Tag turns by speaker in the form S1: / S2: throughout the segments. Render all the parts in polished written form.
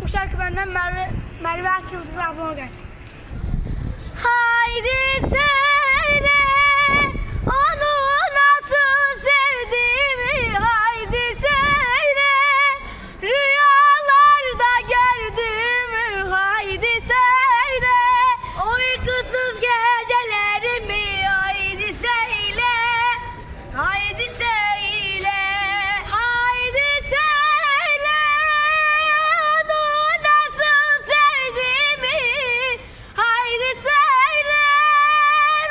S1: Bu şarkı benden Merve Akyıldız ablama gelsin. Haydi söyle onu nasıl sevdiğimi, haydi söyle rüyalarda gördüğümü, haydi söyle uykusuz gecelerimi, haydi söyle, haydi söyle, haydi söyle onu nasıl sevdiğimi, haydi söyle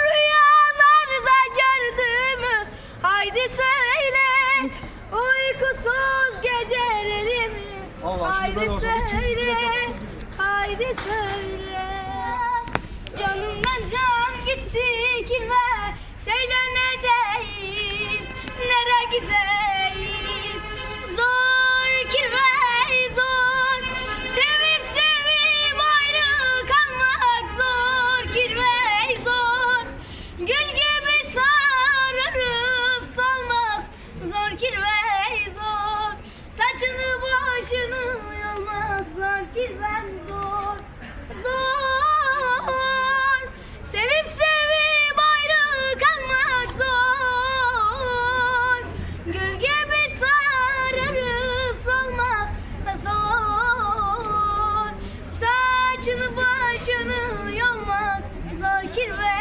S1: rüyalarda gördüğümü, haydi söyle uykusuz gecelerimi, haydi söyle, haydi söyle. Canımdan can gitti kirve, söyle ne diyeyim, nereye gideyim, zor kirve zor, sevip sevip ayrı kalmak zor kirve zor, gül gibi sararıp solmak zor kirve zor, saçını başını yolmak zor kirvem zor, zor, sevip sevip ayrı kalmak zor, gül gibi sararıp solmak zor, saçını başını yolmak zor kirve